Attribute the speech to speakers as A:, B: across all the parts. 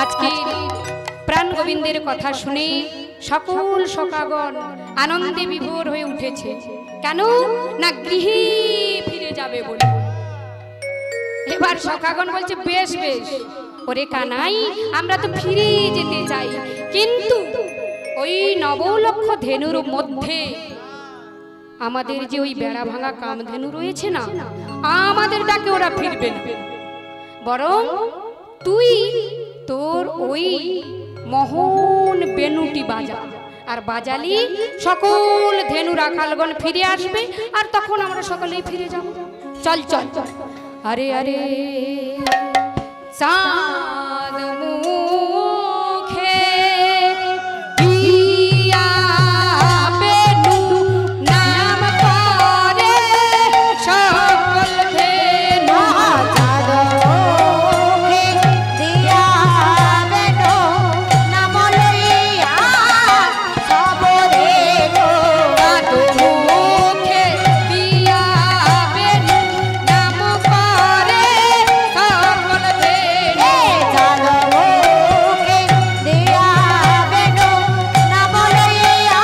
A: আজকে প্রাণ গোবিন্দের কথা শুনে সকল সখাগণ আনন্দে বিভোর হয়ে উঠেছে। কেন না গৃহে ফিরে যাবে বলে। এবার সখাগণ বলছে বেশ বেশ ওরে কানাই আমরা তো ফিরে যেতে চাই, কিন্তু ওই 9 লক্ষ ধেনুর মধ্যে আমাদের যে ওই বেড়া ভাঙা কামধেনু রয়েছে না, আমাদের ডাকে ওরা ফিরবে না, বরং তুই তোর ওই মোহন বেনুটি বাজা, আর বাজালি সকল ধেনু রাখালগণ ফিরে আসবে, আর তখন আমরা সকলেই ফিরে যাব। চল চল চল। আরে আরে চাঁদ মুখে দিয়া বেনু নাম করে সকল ধেনু।
B: চাঁদ মুখে দিয়া বেনু নাম লইয়া সব ধেনু।
A: চাঁদ মুখে দিয়া বেনু নাম করে সকল ধেনু।
B: চাঁদ মুখে দিয়া বেনু নাম লইয়া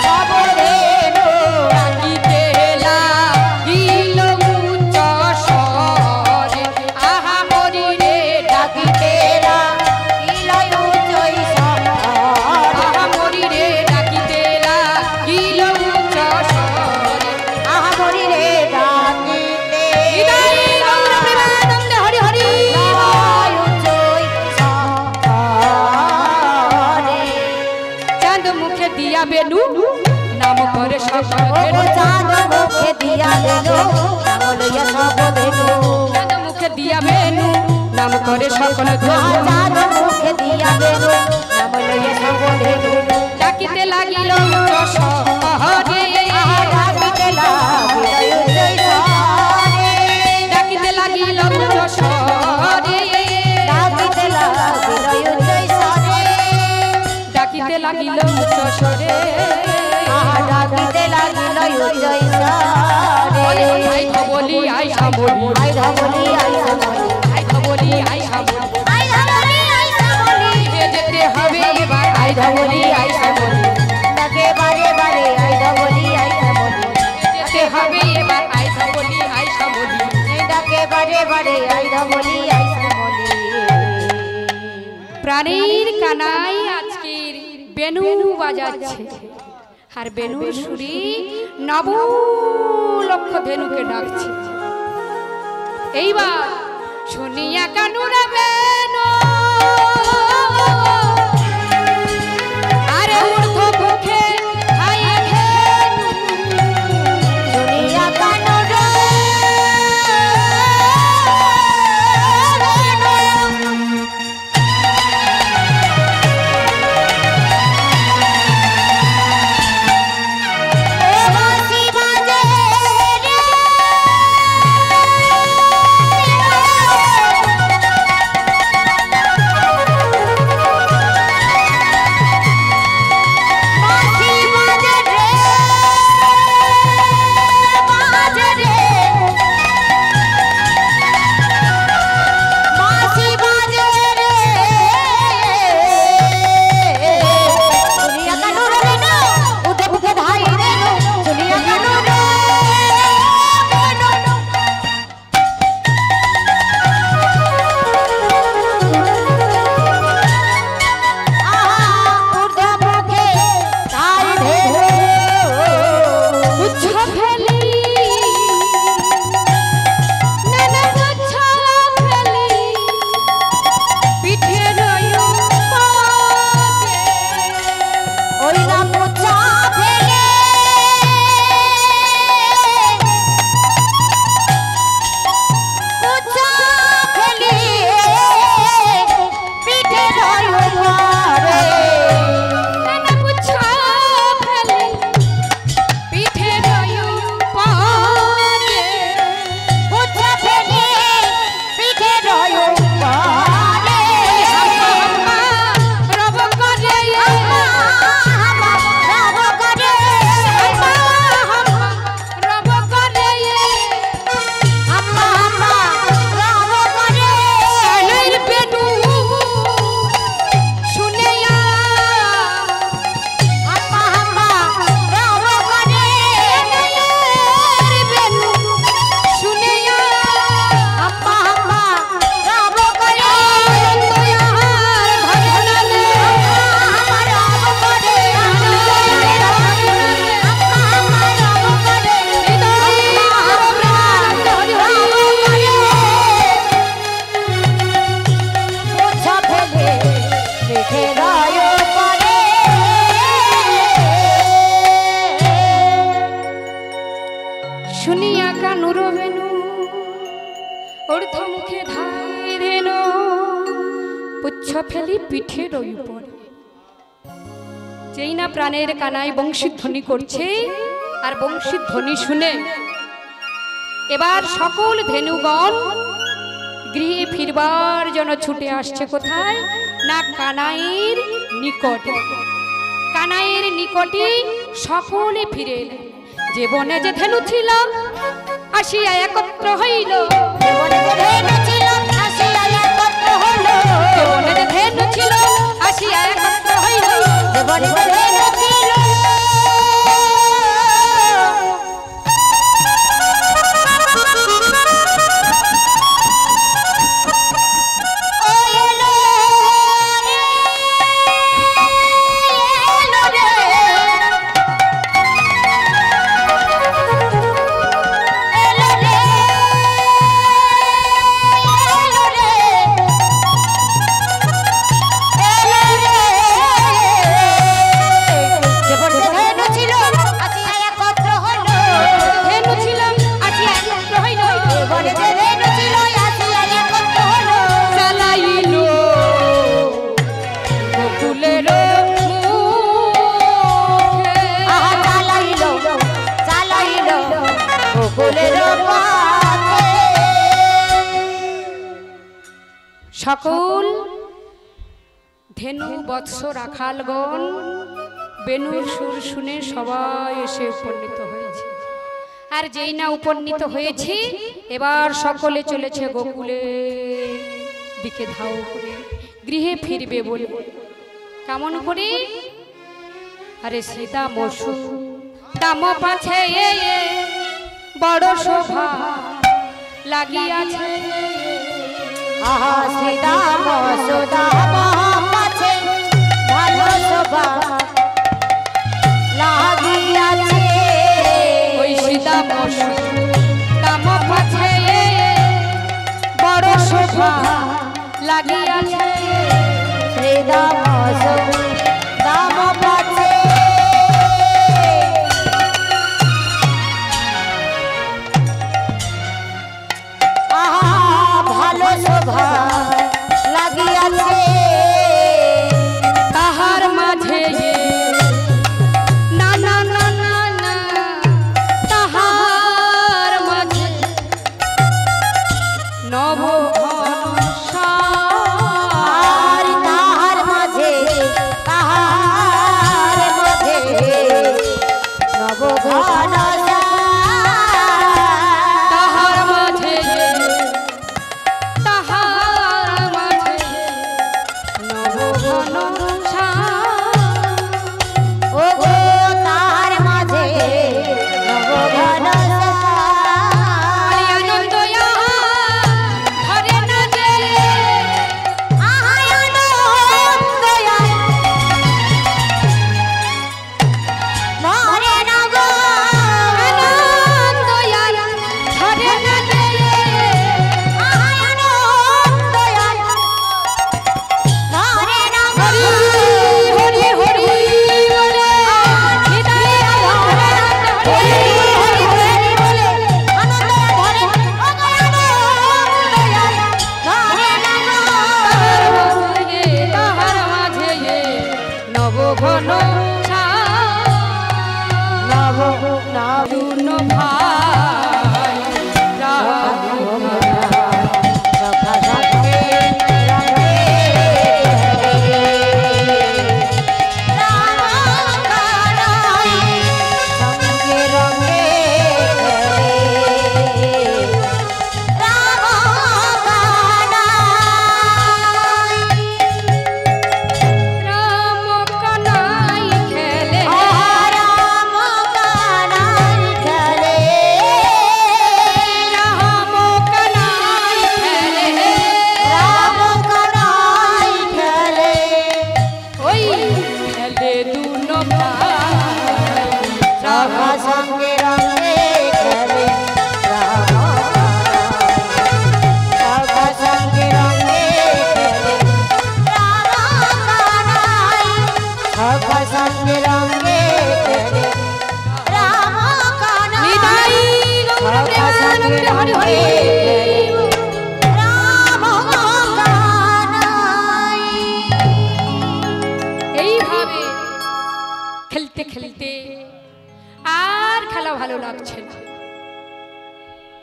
B: সব ধেনু।
A: ডাকিতে লাগিল উচ্চ স্বরে, আহা মরি রে ডাকিতে,
B: ইলয় উচ্চই শহরে।
A: আহা মরি রে ডাকিতে লাগিল উচ্চ স্বরে।
B: আহা মরি রে ডাকিতে
A: হৃদয় গৌর প্রেমানন্দে হরি হরি।
B: ইলয় উচ্চই শহরে।
A: চাঁদ মুখে দিয়া বেনু নাম করে সকল
B: ও
A: ধেনু।
B: চাঁদ মুখে দিয়া বেনু নাম লইয়া সব ধেনু।
A: চাঁদ মুখে দিয়া বেনু নাম করে সকল ধেনু।
B: চাঁদ মুখে দিয়া বেনু নাম লইয়া সব ধেনু।
A: ডাকিতে লাগিল উচ্চ স্বরে,
B: ডাকিতে লাগিল উচ্চই শহরে।
A: ডাকিতে লাগিল উচ্চ স্বরে,
B: ডাকিতে লাগিল উচ্চই শহরে।
A: ডাকিতে লাগিল উচ্চ স্বরে।
B: ডাকিতে লাগিল উচ্চই শহরে।
A: আই ধবলি আই সামলি,
B: আই ধবলি আই ধবলি
A: আই ধবলি আই সামলি,
B: আই ধবলি আই ধবলি।
A: যেতে হবে এবার আই ধবলি আই সামলি,
B: ডাকে বারে বারে আই ধবলি আই ধবলি।
A: যেতে হবে এবার আই ধবলি আই সামলি।
B: ডাকে বারে বারে আই ধবলি আই ধবলি।
A: প্রাণীর কানাই আজকের বেনু বাজাচ্ছে, আর বেনুর সুরে 9 লক্ষ ধেনুকে ডাকছে। এইবার শুনিয়া কানুরা বেনু আরে ঊর্ধ্ব মুখে হাই ধেনু।
B: শুনিয়া কানুর বাঁশি বাজে রে।
A: উচ্ছ ফেলি পিঠের ওই উপরে। যেই না প্রাণের কানাই বংশী ধ্বনি করছে, আর বংশী ধ্বনি শুনে এবার সকল ধেনুগণ গৃহে ফিরবার জন্য ছুটে আসছে। কোথায় না কানাইয়ের নিকটে। কানাইয়ের নিকটে সকলে ফিরে এলেন। যে বনে যে ধেনু ছিল আসিয়া একত্র হইল, যে বনে যে ধেনু ছিল আসিয়া একত্র হইল, যে বনে যে ধেনু ছিল আসিয়া একত্র হইল, যে বনে যে ধেনু ছিল সকল ধেনু বৎস রাখালগণ বেনুর সুর শুনে সবাই এসে উপনীত হয়েছে। আর যেই না উপনীত হয়েছে এবার সকলে চলেছে গোকুলের দিকে ধাও করে গৃহে ফিরবে বলে। কেমন করে? আরে সীতা মসু দাম পাছে বড় শোভা লাগিয়াছে।
B: আহা শ্রীদাম সুদাম পাছে ভালো শোভা লাগিয়াছে।
A: ওই সীতাম দাম পাছে বড় শোভা লাগিয়াছে।
B: শ্রীদাম সুদাম পাছে ভালো শোভা লাগিয়াছে।
A: তাহার মাঝে না না না না না, তাহার মাঝে নব
B: আর তাহার মাঝে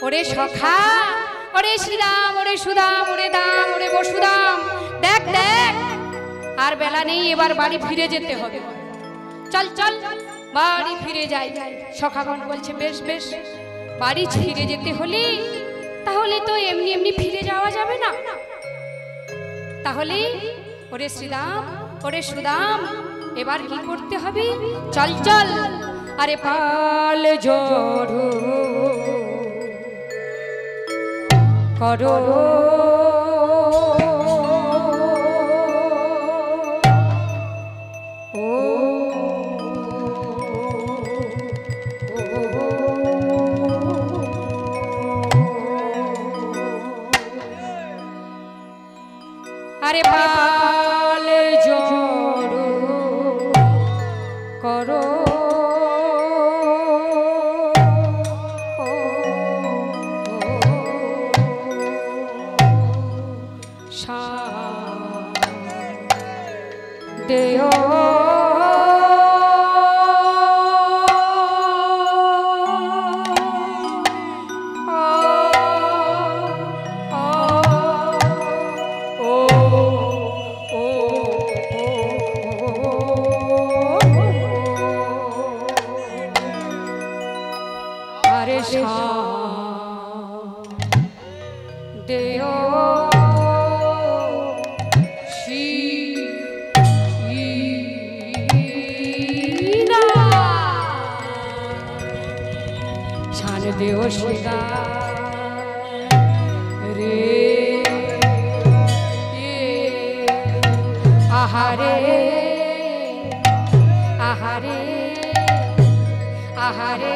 A: ওরে সখা, ওরে শ্রীরাম, ওরে সুদাম, ওরে দাম, ওরে বসুদাম, দেখ দেখ আর বেলা নেই, এবার বাড়ি ফিরে যেতে হবে। চল চল বাড়ি ফিরে যাই। সখাগণ বলছে বেশ বেশ, বাড়ি ফিরে যেতে হলে তাহলে তো এমনি এমনি ফিরে যাওয়া যাবে না, তাহলে ওরে শ্রীরাম, ওরে সুদাম, এবার কি করতে হবে? চল চল, আরে পাল জড়ো করো আরে পাল জড়ো করো দেও আরে দেও দেও শিরা রে আহারে আহারে আহারে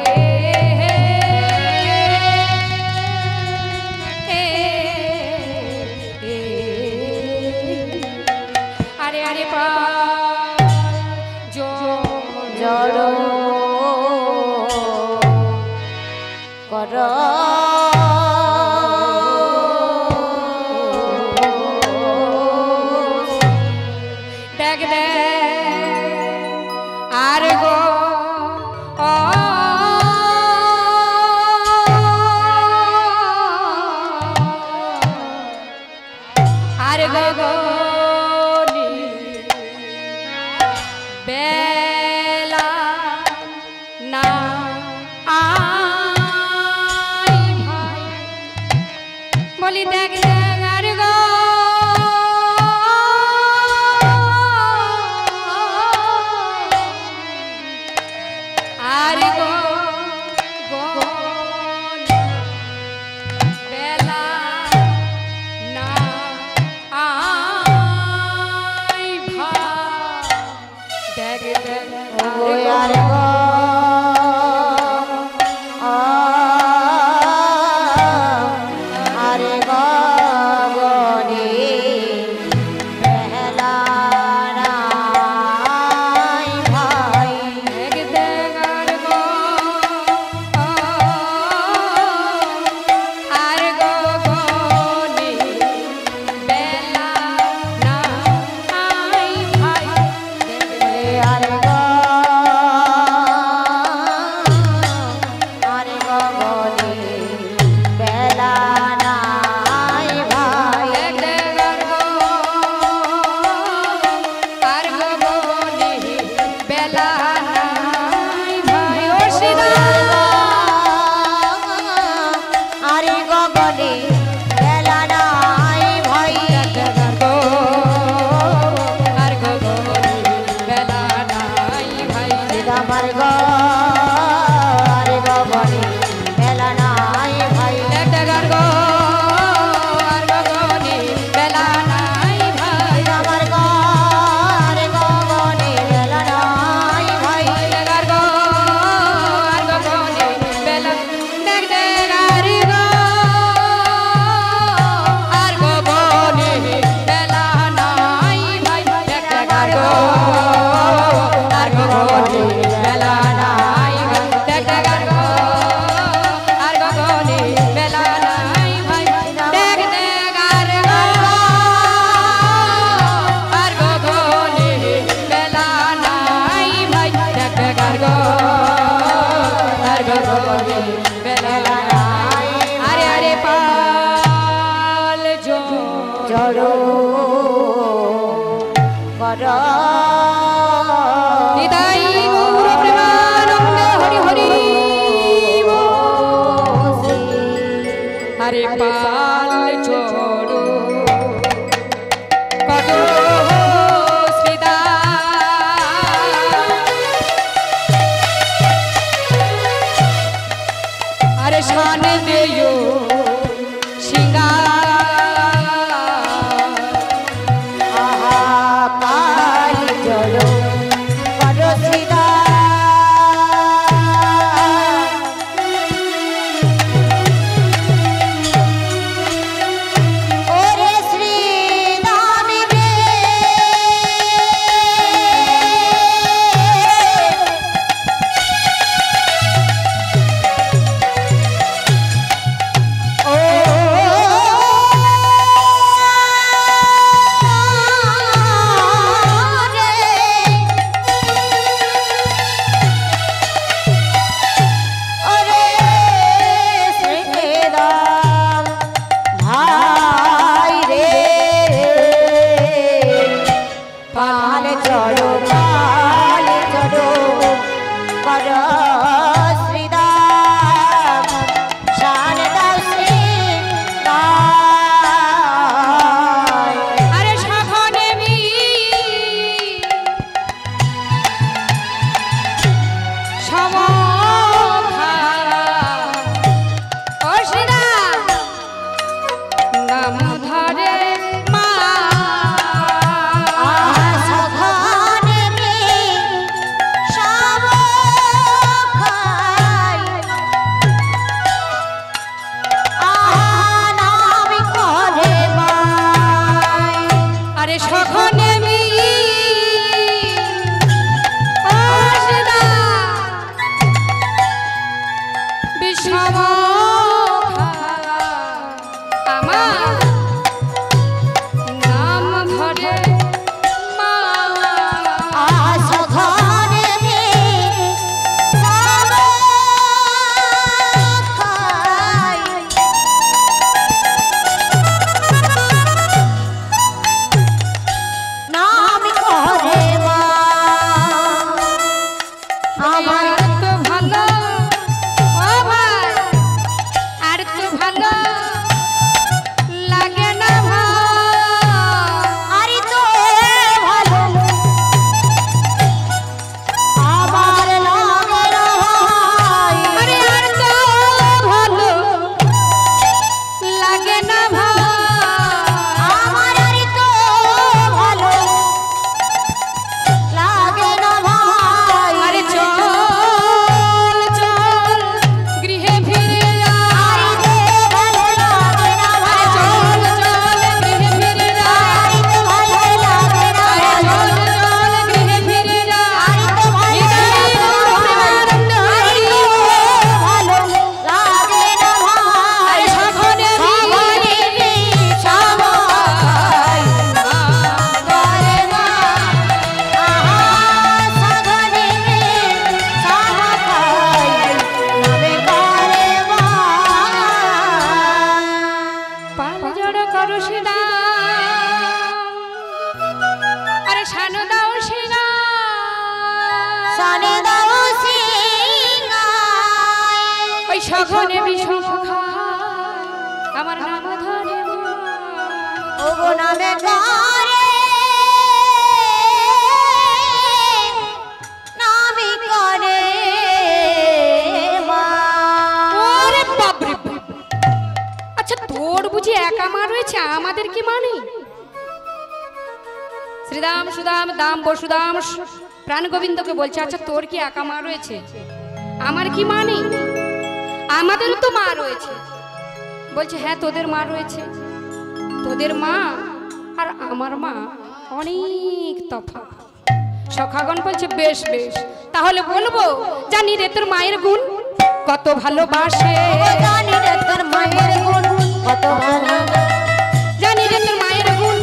A: আরে আরে পা জড়ো করো দেখ আর গো আর গো বেলা না আই
B: কর
A: নিতাই গৌর প্রেমানন্দে হরি হরি আরে পাল চড়ো কত শ্রীদা আরে শান দেও সিঙ্গা সঘনে বিষখা আমার নাম ধরে
B: ওগো নামে করে নামি করে মা
A: ওরে বাপ রে বাপ। আচ্ছা তোর বুঝি একা মা রয়েছে, আমাদের কি মানে? শ্রীদাম সুদাম দাম বসুদাম প্রাণ গোবিন্দকে বলছে আচ্ছা তোর কি একা মা রয়েছে, আমার কি মা নেই? আমাদেরও তো মা রয়েছে। বলছে হ্যাঁ তোদের মা রয়েছে, তোদের মা আর আমার মা অনেক তফাৎ। সখাগণ বলছে বেশ বেশ তাহলে বলবো, জানি রে তোর মায়ের গুণ কত ভালোবাসে,
B: জানি রে তোর মায়ের গুণ কত ভালো,
A: জানি রে তোর মায়ের গুণ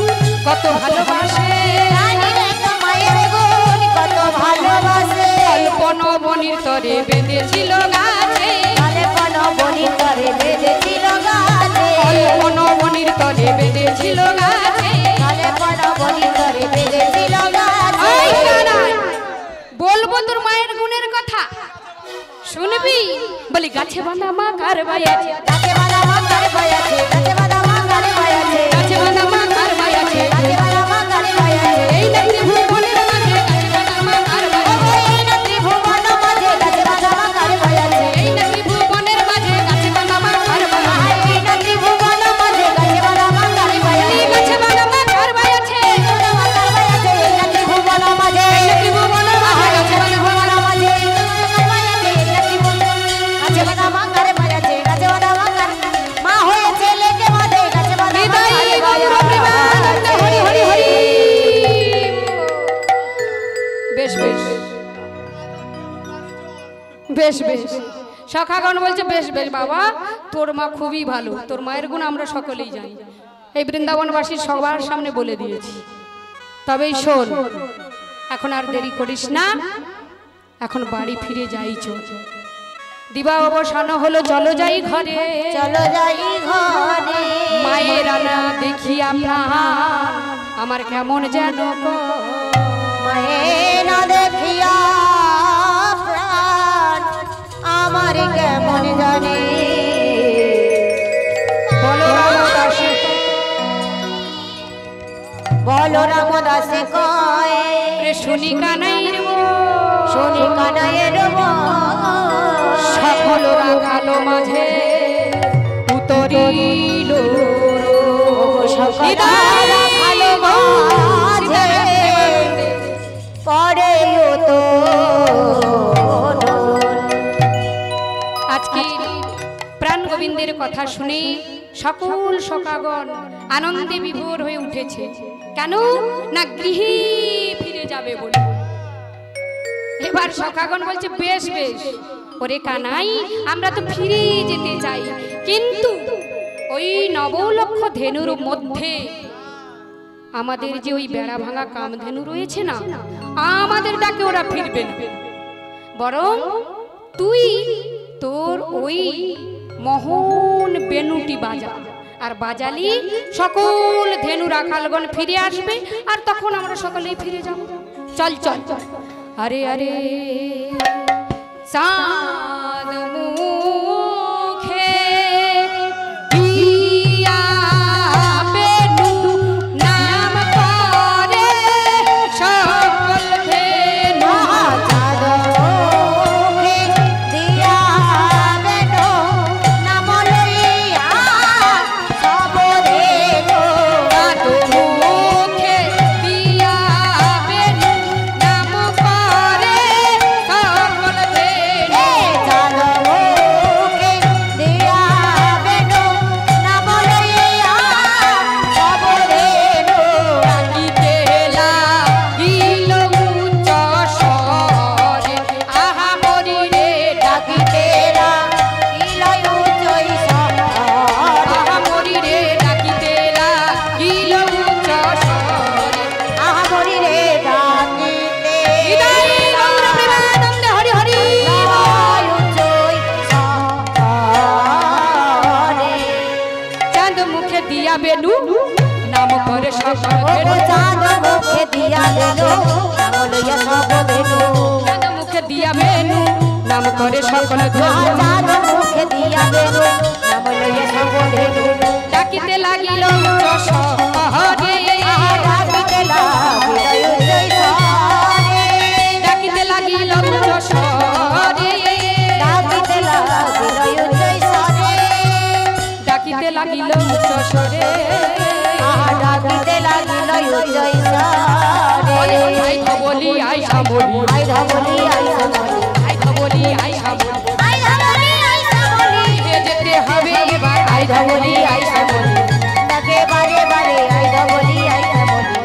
A: কত ভালোবাসে,
B: জানি রে তোর মায়ের গুণ কত ভালোবাসে।
A: অল্পন বনির তরে বেঁধেছিল গাছে,
B: অল্পন বনির তরে বেঁধেছিল গাছে,
A: অল্পন বনির তরে বেঁধেছিল গাছে,
B: অল্পন বনির তরে বেঁধেছিল গাছে।
A: বলি গাছে বাঁধা মা কার ভাই আছে,
B: গাছে বাঁধা মা কার ভাই আছে, গাছে বাঁধা মা কার ভাই আছে,
A: গাছে বাঁধা মা কার ভাই আছে,
B: গাছে বাঁধা মা কার ভাই আছে।
A: এই না ত্রিভুবনের মাঝে গাছে বাঁধা মা কার ভাই আছে,
B: এই না ত্রিভুবন মাঝে গাছে বাঁধা মা কার ভাই আছে,
A: এই না ত্রিভুবনের মাঝে গাছে বাঁধা মা কার ভাই আছে,
B: এই না ত্রিভুবন মাঝে গাছে বাঁধা মা কার ভাই আছে,
A: এই গাছে বাঁধা মা কার ভাই আছে,
B: মা কার ভাই আছে। এই না ত্রিভুবন মাঝে,
A: এই না ত্রিভুবনের মাঝে গাছে বাঁধা মা
B: ত্রিভুবন মাঝে কার ভাই আছে, এই না ত্রিভুবন গাছে বাঁধা মা কার ভাই আছে, গাছে বাঁধা মা কার মা হয়েছে লেকে মাঝে গাছে বাঁধা মা কার
A: নিতাই
B: ভাই
A: গৌর
B: আছে।
A: প্রেমানন্দে হরি হরি হরি। বেশ বেশ বেশ বেশ সখাগণ বলছে বেশ বেশ বাবা, তোর মা খুবই ভালো, তোর মায়ের গুণ আমরা সকলেই জানি, এই বৃন্দাবনবাসী সবার সামনে বলে দিয়েছি। তবেই শোন, এখন আর দেরি করিস না, এখন বাড়ি ফিরে যাই চল। দিবা অবসান হলো, চলো যাই ঘরে,
B: চলো যাই ঘরে,
A: মায়ের আনা দেখিয়া প্রাণ আমার কেমন যেন
B: মায়ের না দেখিয়া প্রাণ আমার কেমন জানে। বলো রামদাসে কয়,
A: শুনি কানাইর
B: শুনি কানাইয়ের
A: সকল রাখালো মাঝে উতরিল
B: ভালো মাঝে পরে তো
A: আজকে প্রাণ গোবিন্দের কথা শুনে সকল সখাগণ আনন্দে বিভোর হয়ে উঠেছে। কেন না গৃহে ফিরে যাবে বলে। এবার সখাগণ বলছে বেশ বেশ, ওরে কানাই আমরা তো ফিরে যেতে চাই, কিন্তু ওই 9 লক্ষ ধেনুর মধ্যে আমাদের যে ওই বেড়া ভাঙা কামধেনু রয়েছে না, আমাদের ডাকে ওরা ফিরবে না, বরং তুই তোর ওই মোহন বেনুটি বাজা, আর বাজালি সকল ধেনু রাখালগণ ফিরে আসবে, আর তখন আমরা সকলেই ফিরে যাব। চল চল চল। আরে আরে চাঁদ মুখে দিয়া বেনু নাম করে সকল ধেনু,
B: দিয়া বেনো নাম লইয়া সব রেনো,
A: চাঁদ মুখে দিয়া বেনু নাম করে সকল ধেনু,
B: চাঁদমুখে দিয়া বেনো নাম লইয়া সব রেনো,
A: ডাকিতে লাগিল উচ্চ স্বরে, আহা হরি রে
B: ডাকিতে লাগিল উচ্চৈ স্বরে,
A: আহা হরি রে ডাকিতে লাগিল উচ্চ স্বরে।
B: আহা হরি রে ডাকিতে
A: হৃদয় গৌর প্রেমানন্দে হরি হরি।
B: লাগিল উচ্চৈ স্বরে।
A: চাঁদ মুখে দিয়া বেনু নাম করে সকল
B: ও
A: ধেনু,
B: চাঁদ মুখে দিয়া বেনো নাম লইয়া সব রেনো,
A: চাঁদ মুখে দিয়া বেনু নাম করে সকল ধেনু,
B: চাঁদ মুখে দিয়া বেনো নাম লইয়া সব রেনো,
A: ডাকিতে লাগিল উচ্চ স্বরে,
B: ডাকিতে লাগিল উচ্চৈ স্বরে,
A: ডাকিতে লাগিল উচ্চ স্বরে,
B: ডাকিতে লাগিল উচ্চৈ স্বরে,
A: ডাকিতে লাগিল উচ্চ স্বরে।
B: ডাকিতে লাগিল উচ্চৈ স্বরে।
A: আই ধবলি আই সাবলি,
B: আই ধবলি আই ধবলি,
A: আই ধবলি আই সাবলি,
B: আই ধবলি আই ধবলি,
A: ফিরে যেতে হবে এবার আই ধবলি আই সাবলি,
B: ডাকে বারে বারে আই ধবলি আই ধবলি,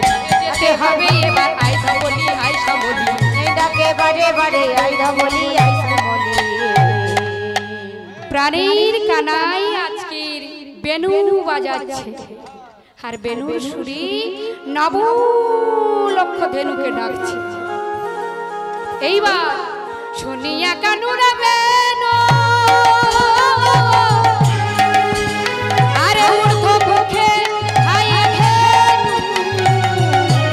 A: যেতে হবে এবার আই ধবলি আই সাবলি।
B: ডাকে বারে বারে আই ধবলি আই ধবলি।
A: প্রাণীর কানাই আজকের বেনু বাজাচ্ছে, আর বেনুর সুরে 9 লক্ষ ধেনুকে ডাকছে। এইবার শুনিয়া কানুরা বেনু আরে ঊর্ধ্ব মুখে হাই ধেনু,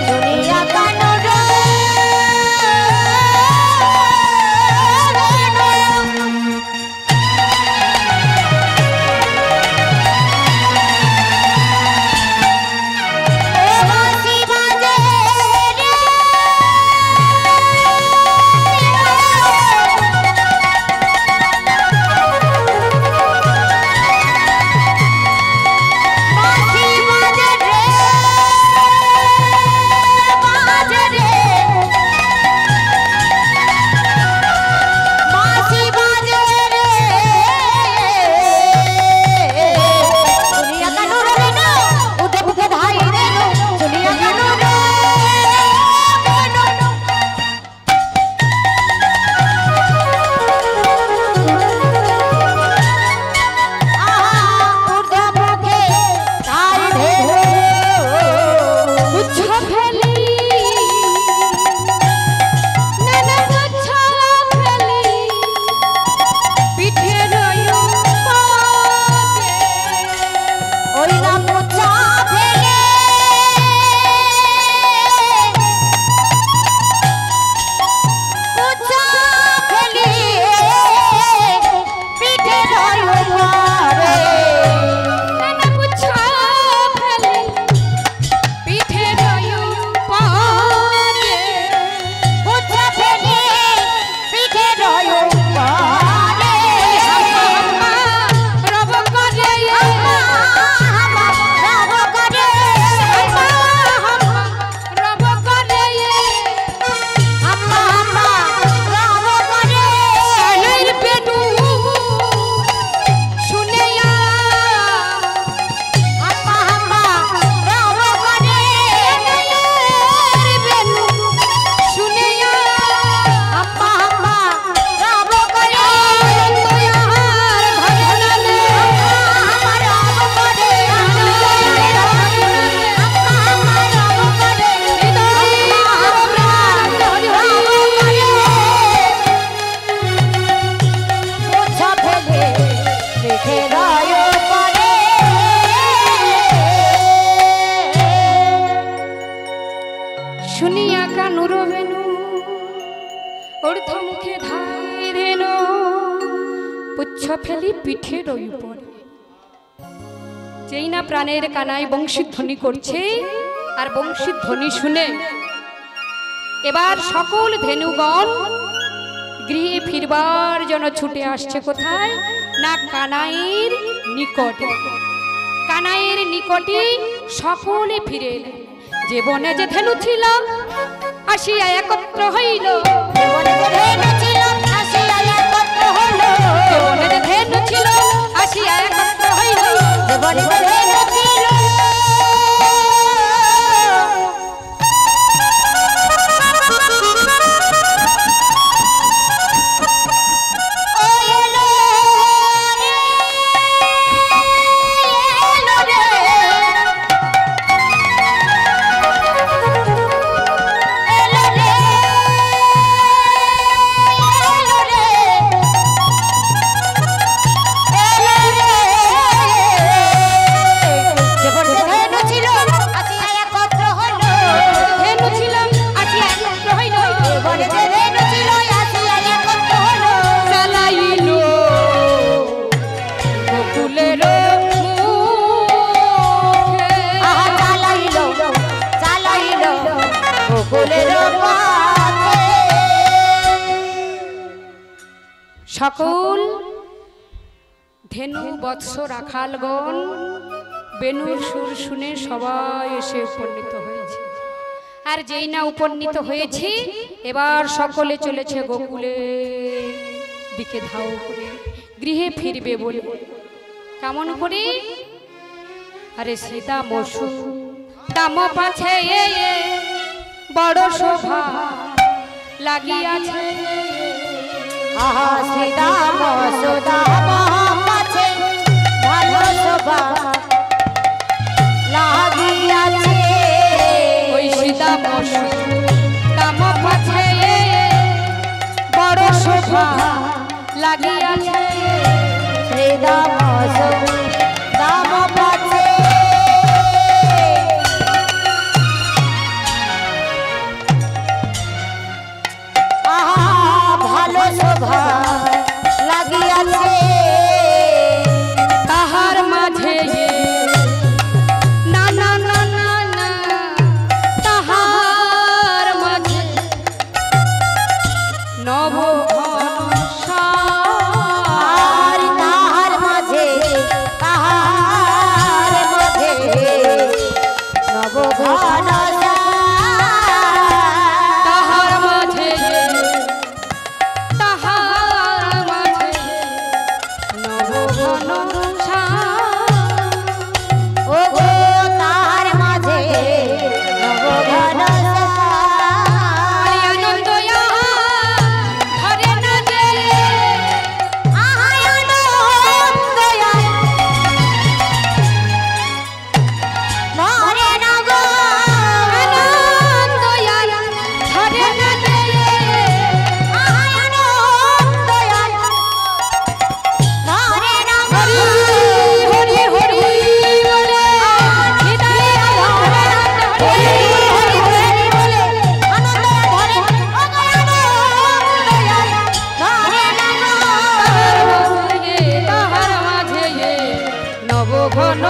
B: শুনিয়া কানো রে
A: শুনিয়া কানুর বেনু অর্ধ মুখে ধায় রেনো পুচ্ছ ফেলি পিঠের উপরে। যেই না প্রাণের কানাই বংশীধ্বনি করছে, আর বংশীধ্বনি শুনে এবার সকল ধেনুগণ গৃহে ফিরবার জন্য ছুটে আসছে। কোথায় না কানাইয়ের নিকটে। কানাইয়ের নিকটে সকলে ফিরে এলেন। যে বনে যে ধেনু ছিল আসিয়া একত্র হইল, যে বনে যে ধেনু ছিল আসিয়া একত্র হইল, যে বনে যে ধেনু ছিল আসিয়া একত্র হইল, যে বনে যে ধেনু ছিল সকল ধেনু বৎস রাখালগণ বেনুর সুর শুনে সবাই এসে উপনীত হয়েছে। আর যেই না উপনীত হয়েছে এবার সকলে চলেছে গোকুলের দিকে ধাও করে গৃহে ফিরবে বলে। কেমন করে? আরে সীতা মসু দাম পাছে বড় শোভা লাগিয়াছে।
B: আহা শ্রীদাম সুদাম পাছে ভালো শোভা লাগিয়াছে।
A: ওই সীতাম দাম পাছে বড় শোভা লাগিয়াছে।
B: শ্রীদাম সুদাম পাছে ভালো শোভা লাগিয়াছে।
A: তাহার মাঝে না না না না না, তাহার মাঝে নব
B: আর তাহার মাঝে তাহার মাঝে নব ঘন
A: তাহার মাঝে তাহার মাঝে নব ঘন
B: ও গো তাহার মাঝে নব ঘন
A: আনন্দ ধরে না যে
B: ধরে না গো
A: আনন্দ ধরে না যে
B: ধরে না গো
A: হরি হরি বলে হৃদয়ে
B: হরি হরি হরি বলে আনন্দ ধরে ও গো আনন্দ ধরে না গো
A: তাহার মাঝে নব ঘন